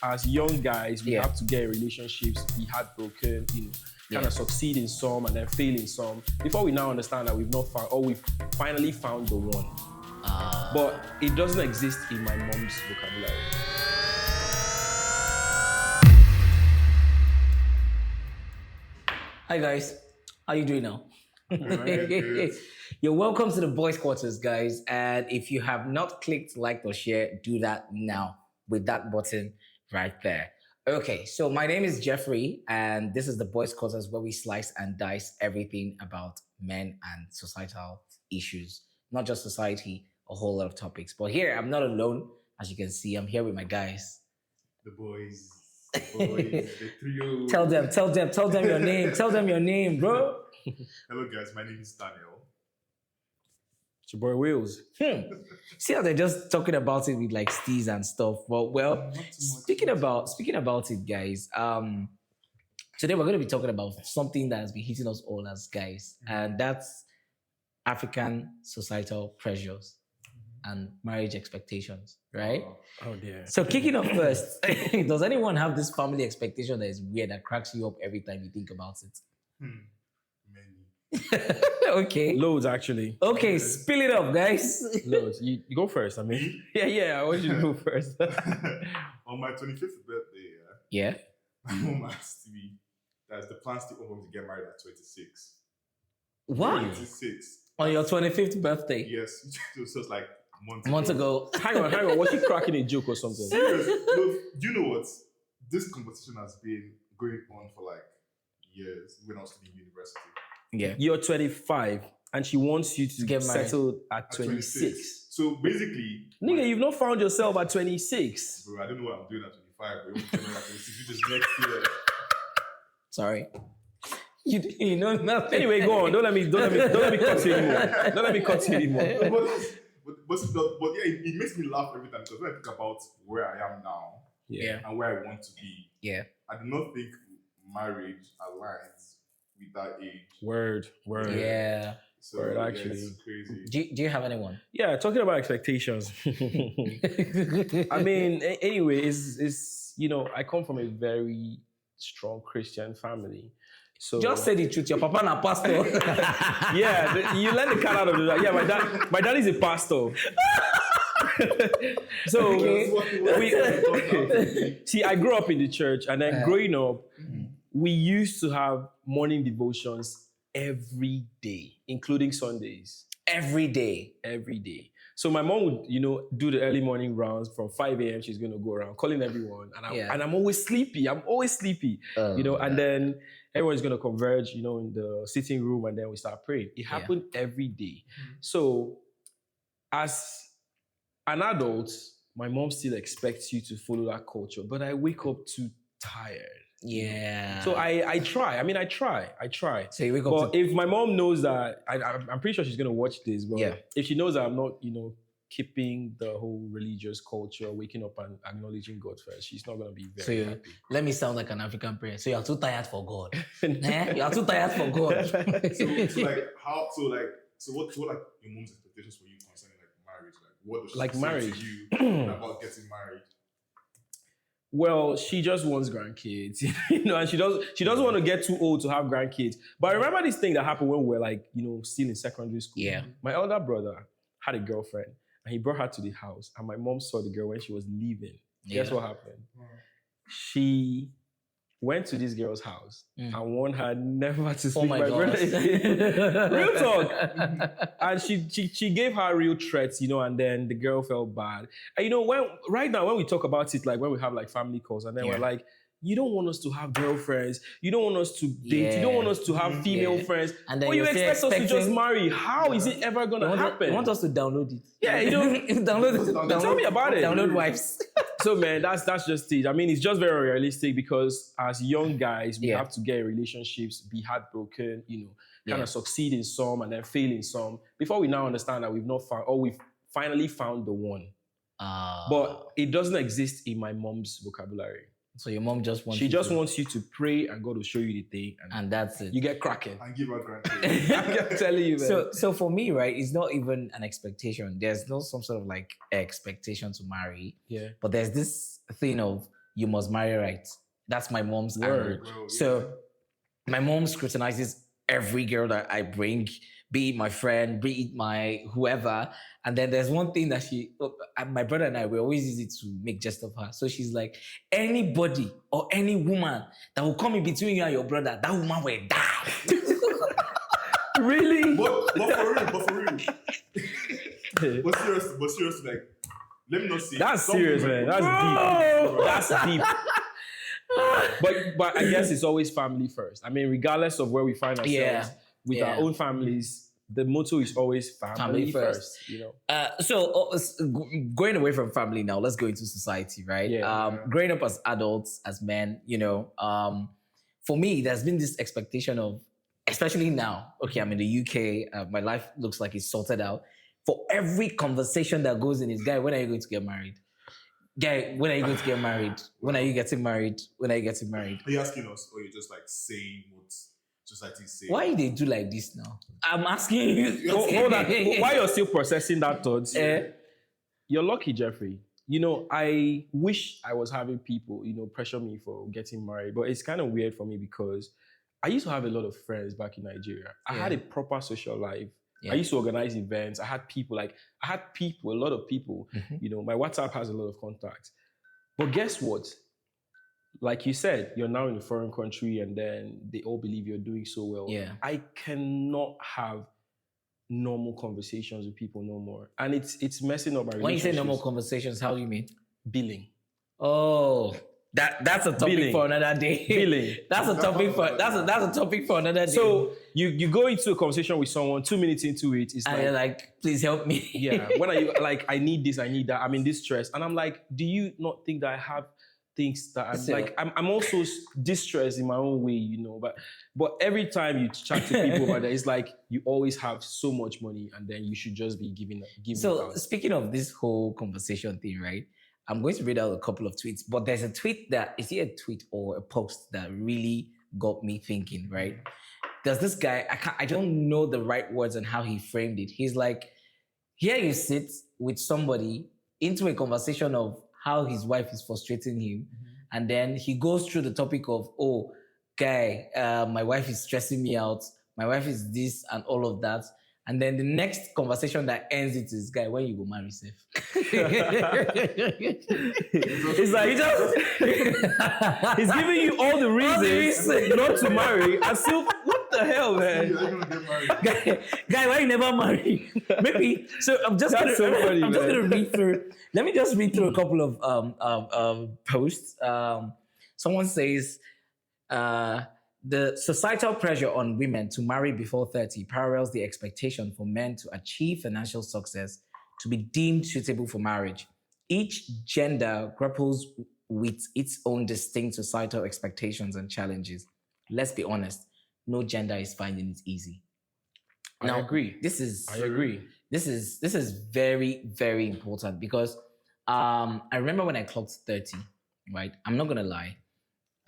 as young guys, we Yeah. have to get in relationships, be heartbroken, kind of succeed in some and then fail in some, before we now understand that we've not found, or we've finally found the one. But it doesn't exist in my mom's vocabulary. Hi guys, how you doing now? Good. You're welcome to the Boiz Quaterz, guys. And if you have not clicked like or share, do that now with that button right there. Okay, so my name is Jeffrey, and this is the Boiz Quaterz, where we slice and dice everything about men and societal issues. Not just society, a whole lot of topics. But here, I'm not alone. As you can see, I'm here with my guys. The boys, the trio. Tell them your name. Tell them your name, bro. Hello guys, my name is Daniel. It's your boy Wills. See how they're just talking about it with like steez and stuff. But well, speaking about it, guys. Today we're going to be talking about something that has been hitting us all as guys, and that's African societal pressures and marriage expectations, right? Oh dear. So kicking off first, does anyone have this family expectation that is weird that cracks you up every time you think about it? Many. Okay. Loads, actually. Okay, spill it up, guys. Loads. You go first, I mean. Yeah, I want you to go first. On my 25th birthday, Yeah. my mom asked me, that's the plan still home to get married at 26. What? 26. On your 25th birthday? Yes, it was just like A month ago. Hang on. Was he cracking a joke or something? Serious. No, do you know what? This conversation has been going on for like years when I was in university. Yeah. You're 25 and she wants you to Get married. settle at At 26. So basically, Nigga, you've not found yourself at 26. bro, I don't know what I'm doing at 25, but you want to tell me at 26, you just next year. Sorry. You know nothing. Anyway, go on. Don't let me cut you anymore. Don't let me cut you anymore. But yeah, it makes me laugh every time because when I think about where I am now Yeah. and where I want to be, Yeah. I do not think marriage aligns with that age. Word. Yeah. So Word, yeah, actually. it's crazy. Do you have anyone? Yeah, talking about expectations. I mean, anyway, it's I come from a very strong Christian family. So Just say the truth. Your papa na pastor. yeah, you let the cat out of the bag. Yeah, my dad is a pastor. So see, I grew up in the church, and then growing up, we used to have morning devotions every day, including Sundays. Every day. Every day. So my mom would, do the early morning rounds from 5 a.m. She's going to go around calling everyone. And I'm always sleepy. And then everyone's going to converge, in the sitting room, and then we start praying. It happened every day. So as an adult, my mom still expects you to follow that culture, but I wake up too tired. Yeah. So I try. I try. So you wake up But if my mom knows that, I'm pretty sure she's going to watch this, but if she knows that I'm not, keeping the whole religious culture, waking up and acknowledging God first, she's not going to be very happy. Let me sound like an African prayer. So you are too tired for God. You are too tired for God. So what your mom's expectations for you concerning like marriage? Like what does she Like say marriage? to you about getting married? Well, she just wants grandkids, and she doesn't want to get too old to have grandkids. But I remember this thing that happened when we were still in secondary school. Yeah. My elder brother had a girlfriend, and he brought her to the house, and my mom saw the girl when she was leaving. Guess what happened? She went to this girl's house and warned her never to speak my brother. Real talk. And she gave her real threats, and then the girl felt bad. And right now when we talk about it, like when we have like family calls, and then we're like, you don't want us to have girlfriends, you don't want us to date, you don't want us to have female friends, and then you expect us to just marry. How is it ever gonna happen? You want us to download it. Yeah, download tell me about it. Download wives. So man, that's just it. I mean, it's just very realistic because as young guys, we have to get in relationships, be heartbroken, kind of succeed in some and then fail in some, before we now understand that we've not found, or we've finally found the one. But it doesn't exist in my mom's vocabulary. So your mom just wants wants you to pray and God will show you the thing, and that's it. You get cracking. And give her grandkids. I'm telling you, man. So for me, right, it's not even an expectation. There's no some sort of like expectation to marry. Yeah. But there's this thing of you must marry right. That's my mom's Word. angle. So my mom scrutinizes every girl that I bring, be it my friend, be it my whoever. And then there's one thing that my brother and I, we always use it to make jest of her. So she's like, anybody or any woman that will come in between you and your brother, that woman will die. Really? But for real. But seriously, like, let me not say. That's serious, man. That's deep. That's deep. But I guess it's always family first. I mean, regardless of where we find ourselves with our own families, the motto is always family first. You know. So going away from family now, let's go into society, right? Yeah. Growing up as adults, as men, you know, for me, there's been this expectation of, especially now. Okay, I'm in the UK. My life looks like it's sorted out. For every conversation that goes in is, guy, when are you going to get married? Guy, when are you going to get married? When are you getting married? When are you getting married? Are you asking us, or you're just like saying what society is saying? Why they do like this now? I'm asking you. Hold on. While you're still processing that thought, you're lucky, Jeffrey. You know, I wish I was having people, you know, pressure me for getting married, but it's kind of weird for me because I used to have a lot of friends back in Nigeria. I had a proper social life. I used to organize events. I had people, a lot of people. You know, my WhatsApp has a lot of contacts. But guess what? Like you said, you're now in a foreign country and then they all believe you're doing so well. Yeah. I cannot have normal conversations with people no more. And it's messing up my relationships. When you say normal conversations, how do you mean? Billing. Oh, that's a topic for another day. Billing. That's a topic for another day. So you go into a conversation with someone, 2 minutes into it, it's and you're like, please help me. Yeah. When are you like, I need this, I need that, I'm in this stress. And I'm like, do you not think that I have things that I'm like, I'm also distressed in my own way, you know, but every time you chat to people about that, it's like you always have so much money and then you should just be giving So it out. Speaking of this whole conversation thing, right? I'm going to read out a couple of tweets, but there's a tweet is it a tweet or a post that really got me thinking, right? There's this guy, I don't know the right words and how he framed it. He's like, here you sit with somebody into a conversation of how his wife is frustrating him. And then he goes through the topic of, oh, guy, my wife is stressing me out. My wife is this and all of that. And then the next conversation that ends it is, guy, when you go marry yourself? It's like, he's giving you all the reasons not to marry. And still, what the hell, man? Guy, why you never marry? Maybe, so I'm just going to read through. Let me just read through a couple of posts. Someone says, the societal pressure on women to marry before 30 parallels the expectation for men to achieve financial success to be deemed suitable for marriage. Each gender grapples with its own distinct societal expectations and challenges. Let's be honest, no gender is finding it easy. I agree. I agree. This is very, very important because I remember when I clocked 30, right? I'm not going to lie.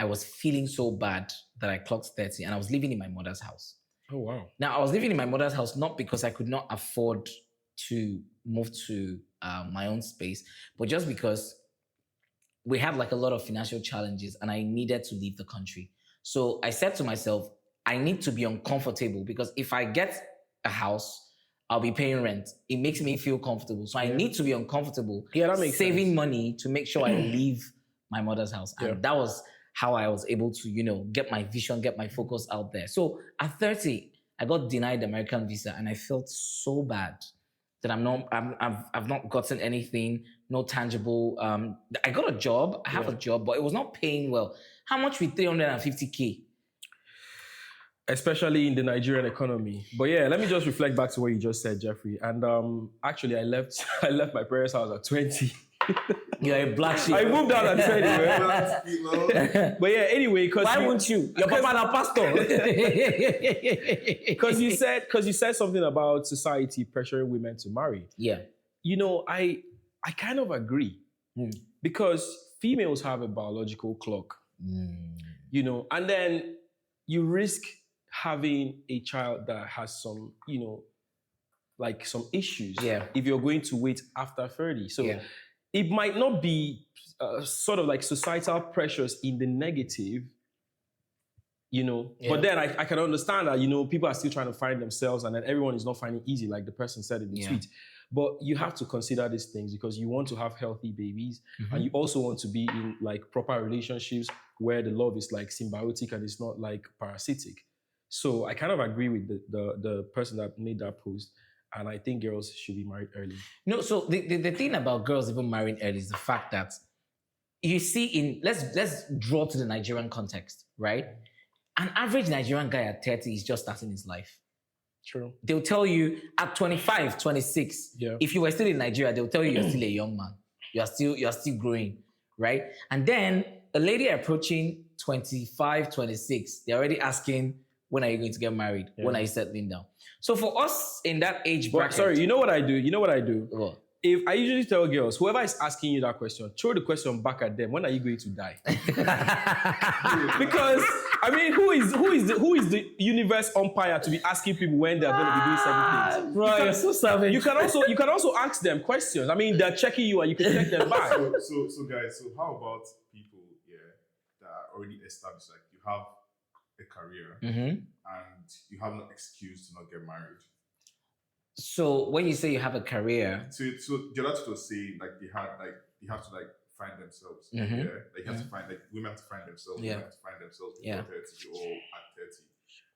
I was feeling so bad that I clocked 30 and I was living in my mother's house. Oh, wow. Now, I was living in my mother's house not because I could not afford to move to my own space, but just because we had like a lot of financial challenges and I needed to leave the country. So I said to myself, I need to be uncomfortable because if I get a house, I'll be paying rent. It makes me feel comfortable. So I need to be uncomfortable. Yeah, that makes saving sense. money to make sure I leave my mother's house. And that was how I was able to, you know, get my vision, get my focus out there. So at 30, I got denied the American visa and I felt so bad that I've not gotten anything, no tangible. I got a job, I have a job, but it was not paying well. How much with 350K? Especially in the Nigerian economy. But yeah, let me just reflect back to what you just said, Jeffrey. And actually, I left my parents' house at 20. You're a black sheep. I moved out at 20, man. But yeah, anyway, because why won't you? Your papa na pastor. Because you said something about society pressuring women to marry. Yeah. You know, I kind of agree. Because females have a biological clock. You know, and then you risk having a child that has some, you know, like some issues. Yeah. If you're going to wait after 30. So it might not be sort of like societal pressures in the negative, but then I can understand that, people are still trying to find themselves and then everyone is not finding it easy, like the person said in the tweet. But you have to consider these things because you want to have healthy babies and you also want to be in like proper relationships where the love is like symbiotic and it's not like parasitic. So I kind of agree with the person that made that post. And I think girls should be married early. No, so the thing about girls even marrying early is the fact that you see let's draw to the Nigerian context, right? An average Nigerian guy at 30 is just starting his life. True. They'll tell you at 25, 26, if you were still in Nigeria, they'll tell you you're still a young man. You're still growing, right? And then a lady approaching 25, 26, they're already asking, when are you going to get married? Yeah. When are you settling down? So for us in that age bracket... Sorry, you know what I do? What? If I usually tell girls, whoever is asking you that question, throw the question back at them. When are you going to die? Because I mean, who is the universe umpire to be asking people when they're going to be doing certain things? Bro, you're so savage. You can also ask them questions. I mean, they're checking you and you can check them back. So guys, how about people that are already established? Like you have a career and you have no excuse to not get married. So when you say you have a career, so the other two say like they have to like find themselves. Like you have to find like women have to find themselves. Women have to find themselves before 30 or at 30.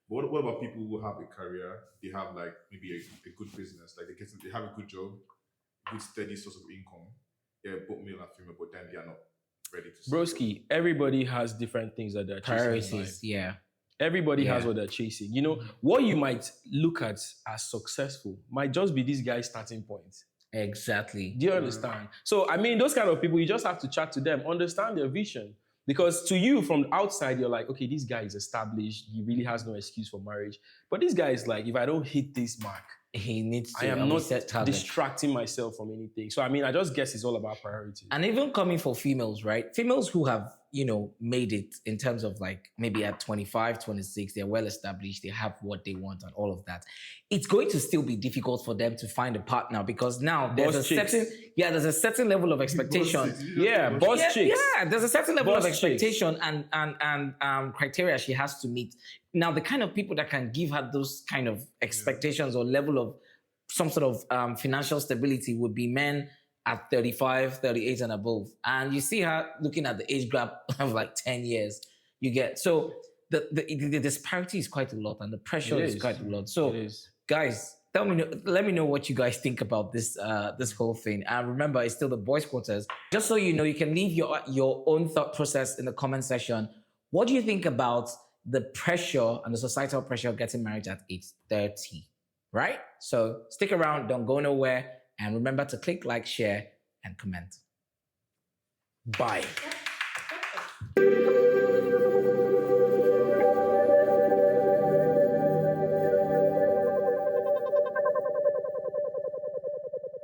But what about people who have a career? They have like maybe a good business, like they have a good job, good steady source of income. They're both male and female, but then they are not ready to. Broski, everybody has different things that they're chasing. Priorities, Everybody has what they're chasing. What you might look at as successful might just be this guy's starting point. Exactly. Do you understand? So, I mean, those kind of people, you just have to chat to them, understand their vision. Because to you, from the outside, you're like, okay, this guy is established. He really has no excuse for marriage. But this guy is like, if I don't hit this mark, he needs to. I am not distracting myself from anything. So, I mean, I just guess it's all about priorities. And even coming for females, right? Females who have, made it in terms of like maybe at 25, 26, they're well established, they have what they want and all of that. It's going to still be difficult for them to find a partner because now there's a certain level of expectation. Chicks. Yeah, there's a certain level of expectation and criteria she has to meet. Now, the kind of people that can give her those kind of expectations or level of some sort of financial stability would be men at 35, 38 and above. And you see her looking at the age gap of like 10 years. You get, so the disparity is quite a lot and the pressure is quite a lot. So guys, let me know what you guys think about this whole thing. And remember, it's still the Boiz Quaterz. Just so you know, you can leave your own thought process in the comment section. What do you think about the pressure and the societal pressure of getting married at age 30, right? So stick around, don't go nowhere. And remember to click like, share, and comment. Bye.